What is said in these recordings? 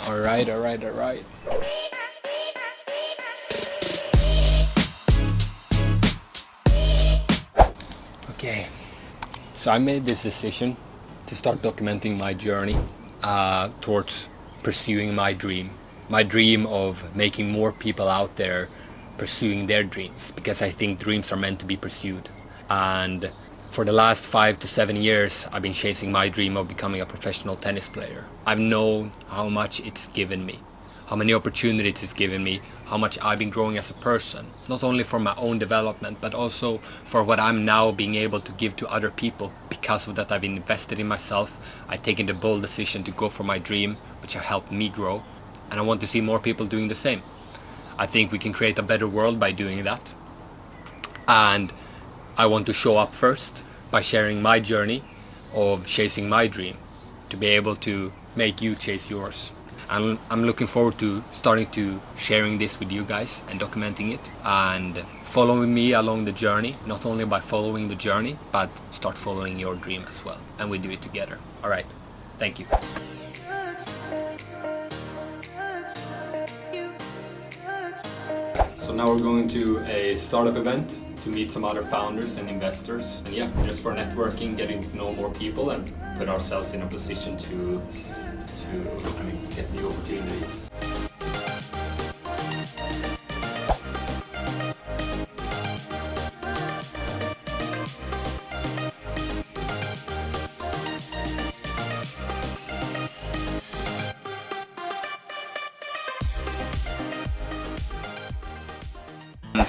All right. Okay, so I made this decision to start documenting my journey towards pursuing my dream of making more people out there pursuing their dreams, because I think dreams are meant to be pursued. And for the last 5 to 7 years, I've been chasing my dream of becoming a professional tennis player. I've known how much it's given me, how many opportunities it's given me, how much I've been growing as a person, not only for my own development, but also for what I'm now being able to give to other people. Because of that, I've invested in myself. I've taken the bold decision to go for my dream, which has helped me grow, and I want to see more people doing the same. I think we can create a better world by doing that. And I want to show up first by sharing my journey of chasing my dream, to be able to make you chase yours. And I'm looking forward to starting to sharing this with you guys and documenting it and following me along the journey, not only by following the journey, but start following your dream as well. And we do it together. All right, thank you. So now we're going to a startup event to meet some other founders and investors, and yeah, just for networking, getting to know more people and put ourselves in a position to get new opportunities.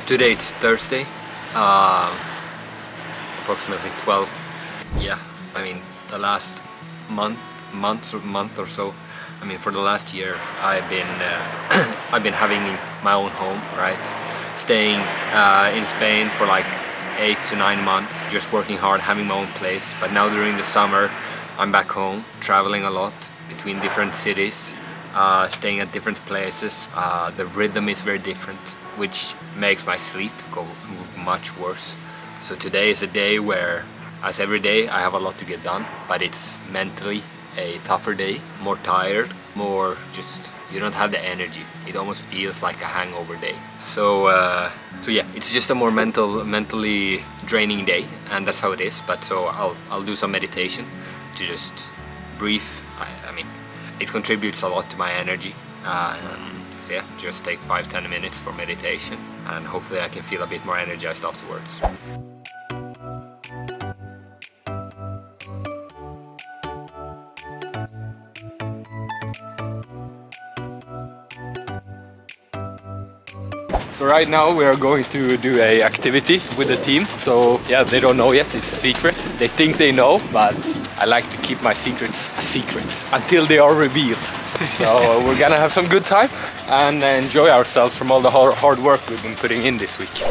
Today it's Thursday, approximately 12. Yeah, I mean the last month or so. I mean, for the last year, I've been having my own home, right? Staying in Spain for like 8 to 9 months, just working hard, having my own place. But now during the summer, I'm back home, traveling a lot between different cities, staying at different places. The rhythm is very different, which makes my sleep go much worse. So today is a day where, as every day, I have a lot to get done, but it's mentally a tougher day, more tired, more just, you don't have the energy. It almost feels like a hangover day. So yeah, it's just a more mentally draining day, and that's how it is. But so I'll do some meditation to just breathe. I mean, it contributes a lot to my energy. So yeah, just take 5-10 minutes for meditation, and hopefully I can feel a bit more energized afterwards. So right now we are going to do a activity with the team. So yeah, they don't know yet, it's secret. They think they know, but I like to keep my secrets a secret until they are revealed. So we're gonna have some good time and enjoy ourselves from all the hard work we've been putting in this week.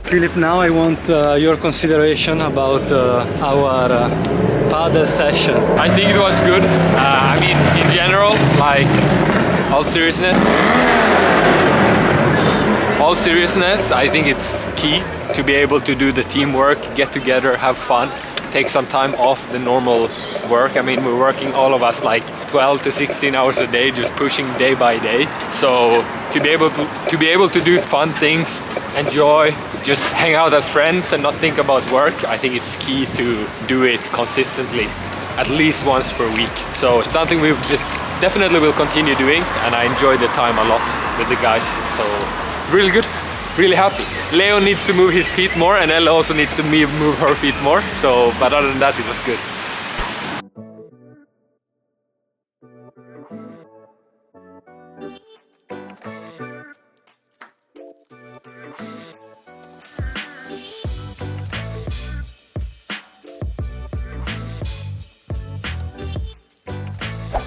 Philip, now I want your consideration about our paddle session. I think it was good. I mean, in general, like all seriousness, I think it's key to be able to do the teamwork, get together, have fun, take some time off the normal work. I mean, we're working, all of us, like 12 to 16 hours a day, just pushing day by day. So to be able to do fun things, enjoy, just hang out as friends and not think about work, I think it's key to do it consistently, at least once per week. So it's something we just definitely will continue doing, and I enjoy the time a lot with the guys. So it's really good, really happy. Leo needs to move his feet more, and Ella also needs to move her feet more. So, but other than that, it was good.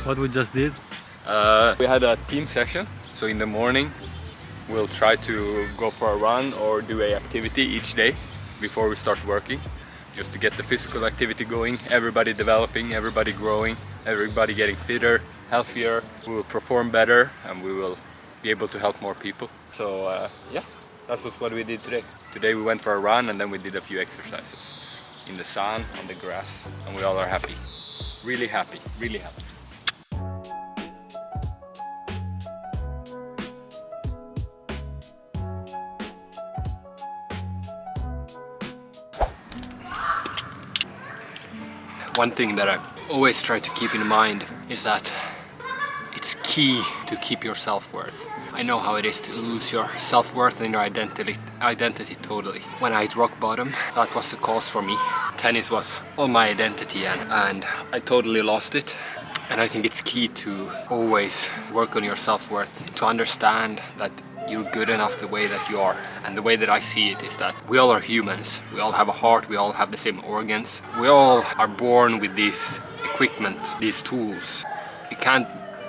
What we just did? We had a team session, so in the morning we'll try to go for a run or do an activity each day before we start working. just to get the physical activity going, everybody developing, everybody growing, everybody getting fitter, healthier. We will perform better and we will be able to help more people. So yeah, that's what we did today. Today we went for a run and then we did a few exercises in the sun, on the grass, and we all are happy. Really happy, really happy. One thing that I always try to keep in mind is that it's key to keep your self-worth. I know how it is to lose your self-worth and your identity totally. When I hit rock bottom, that was the cause for me. Tennis was all my identity and I totally lost it. And I think it's key to always work on your self-worth, to understand that you're good enough the way that you are. And the way that I see it is that we all are humans. We all have a heart, we all have the same organs. We all are born with this equipment, these tools. You can't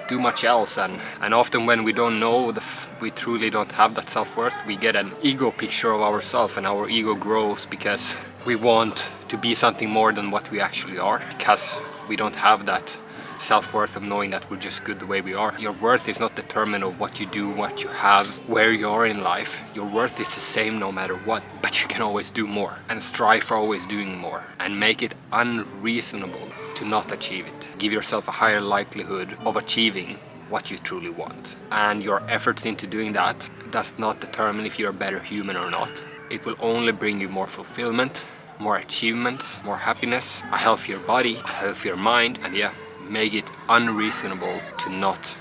do much else, and often when we don't know, we truly don't have that self-worth, we get an ego picture of ourselves, and our ego grows because we want to be something more than what we actually are, because we don't have that self-worth of knowing that we're just good the way we are. Your worth is not determined of what you do, what you have, where you are in life. Your worth is the same no matter what, but you can always do more and strive for always doing more and make it unreasonable to not achieve it. Give yourself a higher likelihood of achieving what you truly want. And your efforts into doing that does not determine if you're a better human or not. It will only bring you more fulfillment, more achievements, more happiness, a healthier body, a healthier mind, and yeah, make it unreasonable to not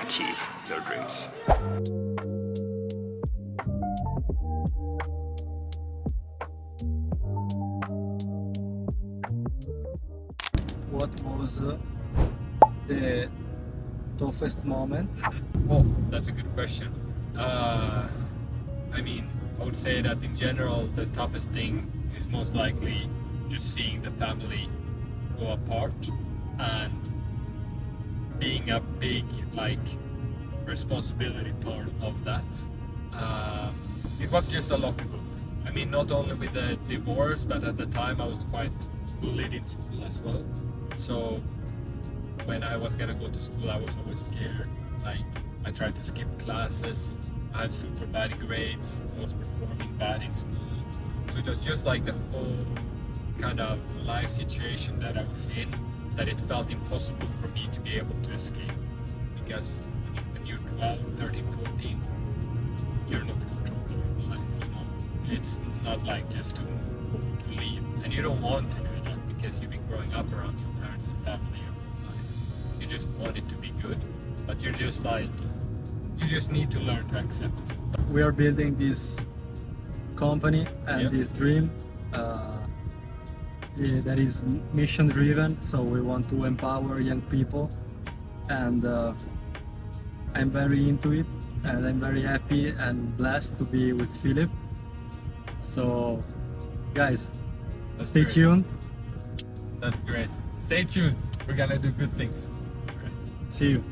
achieve your dreams. What was the toughest moment? Oh, that's a good question. I mean, I would say that in general, the toughest thing is most likely just seeing the family go apart and being a big responsibility part of that. It was just a lot to go through. I mean, not only with the divorce, but at the time I was quite bullied in school as well. So when I was gonna go to school, I was always scared. I tried to skip classes. I had super bad grades. I was performing bad in school. So it was just like the whole kind of life situation that I was in, that it felt impossible for me to be able to escape. Because when you're 12, 13, 14, you're not controlling your life, you know. It's not like just to leave. And you don't want to do that because you've been growing up around your parents and family your whole life. You just want it to be good, but you're just you just need to learn to accept it. We are building this company and this dream that is mission driven, so we want to empower young people, and I'm very into it, and I'm very happy and blessed to be with Philip. So guys, stay tuned. That's great. Stay tuned. We're gonna do good things. See you.